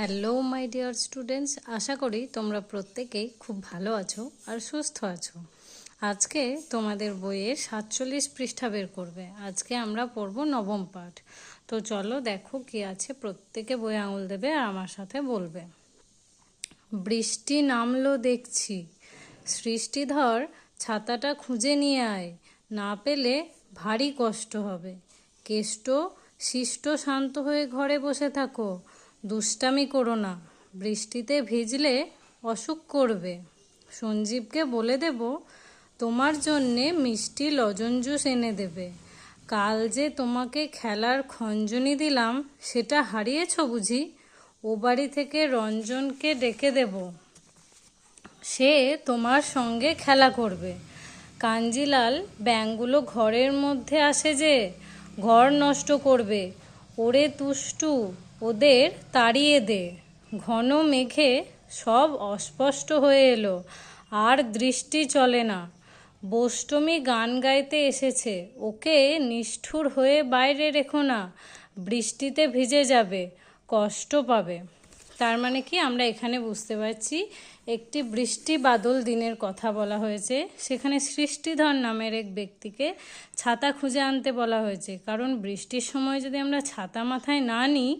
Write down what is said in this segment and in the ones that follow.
Hello my dear students, আশা করি তোমরা প্রত্যেকেই খুব ভালো আছো আর সুস্থ আছো। আজকে তোমাদের বইয়ের 47 পৃষ্ঠা বের করবে। আজকে আমরা পড়ব নবম পাঠ। তো চলো দেখো কি আছে, প্রত্যেকে বই আঙুল দেবে আর আমার সাথে বলবে। বৃষ্টি নামলো দেখছি, সৃষ্টিধর ছাতাটা খুঁজে নিয়ে আয়, না পেলে ভারী কষ্ট হবে। কেষ্ট শিষ্ট শান্ত হয়ে ঘরে বসে থাকো, দুষ্টামি করো না, বৃষ্টিতে ভিজলে অসুখ করবে। সঞ্জীবকে বলে দেব তোমার জন্যে মিষ্টি লজেন জুস এনে দেবে। কাল যে তোমাকে খেলার খঞ্জনি দিলাম, সেটা হারিয়েছ বুঝি? ও বাড়ি থেকে রঞ্জনকে ডেকে দেব, সে তোমার সঙ্গে খেলা করবে। কাঞ্জিলাল ব্যাঙগুলো ঘরের মধ্যে আসে যে, ঘর নষ্ট করবে। ওরে তুষ্টু, ওদের তাড়িয়ে দে। ঘন মেঘে সব অস্পষ্ট হয়ে এলো, আর দৃষ্টি চলে না। বোষ্টমী গান গাইতে এসেছে, ওকে নিষ্ঠুর হয়ে বাইরে রেখো না, বৃষ্টিতে ভিজে যাবে, কষ্ট পাবে। তার মানে কি, আমরা এখানে বুঝতে পারছি একটি বৃষ্টি বাদল দিনের কথা বলা হয়েছে। সেখানে সৃষ্টিধর নামের এক ব্যক্তিকে ছাতা খুঁজে আনতে বলা হয়েছে, কারণ বৃষ্টির সময় যদি আমরা ছাতা মাথায় না নিই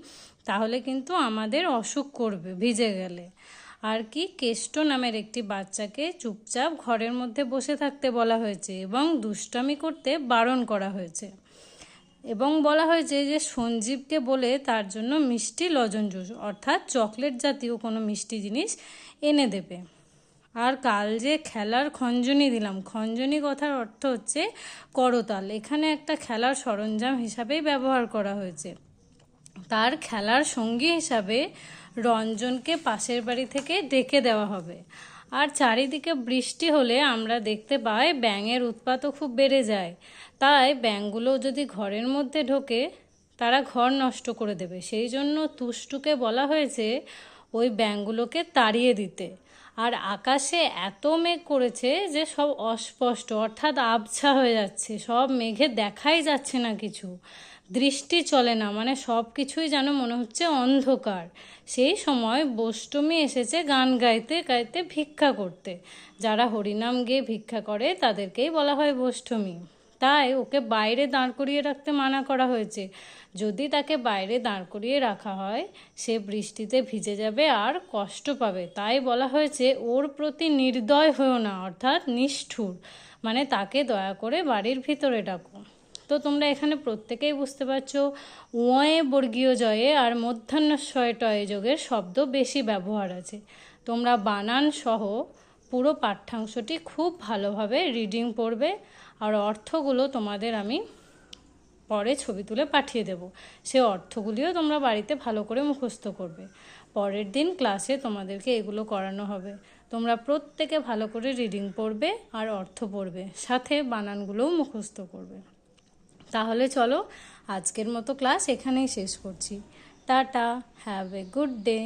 তাহলে কিন্তু আমাদের অসুখ করবে ভিজে গেলে। আর কি, কেষ্ট নামের একটি বাচ্চাকে চুপচাপ ঘরের মধ্যে বসে থাকতে বলা হয়েছে এবং দুষ্টামি করতে বারণ করা হয়েছে। এবং বলা হয়েছে যে সঞ্জীবকে বলে তার জন্য মিষ্টি লজেন জুস অর্থাৎ চকলেট জাতীয় কোনো মিষ্টি জিনিস এনে দেবে। আর কাল যে খেলার খঞ্জনি দিলাম, খঞ্জনি কথার অর্থ হচ্ছে করতাল। এখানে একটা খেলার সরঞ্জাম হিসাবেই ব্যবহার করা হয়েছে। তার খেলার সঙ্গী হিসাবে রঞ্জনকে পাশের বাড়ি থেকে ডেকে দেওয়া হবে। আর চারিদিকে বৃষ্টি হলে আমরা দেখতে পাই ব্যাঙের উৎপাতও খুব বেড়ে যায়। তাই ব্যাঙগুলো যদি ঘরের মধ্যে ঢোকে তারা ঘর নষ্ট করে দেবে। সেই জন্য তুষ্টুকে বলা হয়েছে ওই ব্যাঙগুলোকে তাড়িয়ে দিতে। আর আকাশে এত মেঘ করেছে যে সব অস্পষ্ট অর্থাৎ আবছা হয়ে যাচ্ছে, সব মেঘে দেখাই যাচ্ছে না কিছু, দৃষ্টি চলে না, মানে সব কিছুই যেন মনে হচ্ছে অন্ধকার। সেই সময় বোষ্টমী এসেছে গান গাইতে গাইতে ভিক্ষা করতে। যারা হরিনাম গেয়ে ভিক্ষা করে তাদেরকেই বলা হয় বোষ্টমী। তাই ওকে বাইরে দাঁড় করিয়ে রাখতে মানা করা হয়েছে। যদি তাকে বাইরে দাঁড় করিয়ে রাখা হয় সে বৃষ্টিতে ভিজে যাবে আর কষ্ট পাবে। তাই বলা হয়েছে ওর প্রতি নির্দয় হয়েও না, অর্থাৎ নিষ্ঠুর, মানে তাকে দয়া করে বাড়ির ভিতরে ডাকো। তো তোমরা এখানে প্রত্যেকেই বুঝতে পারছো উঁয়ে বর্গীয় জয়ে আর মধ্যাহ্নস্বয় টয়ে যোগের শব্দ বেশি ব্যবহার আছে। তোমরা বানান সহ পুরো পাঠ্যাংশটি খুব ভালোভাবে রিডিং পড়বে, আর অর্থগুলো তোমাদের আমি পরে ছবি তুলে পাঠিয়ে দেব। সে অর্থগুলিও তোমরা বাড়িতে ভালো করে মুখস্থ করবে। পরের দিন ক্লাসে তোমাদেরকে এগুলো করানো হবে। তোমরা প্রত্যেকে ভালো করে রিডিং পড়বে আর অর্থ পড়বে, সাথে বানানগুলোও মুখস্থ করবে। তাহলে চলো আজকের মতো ক্লাস এখানেই শেষ করছি। Tata, have a good day.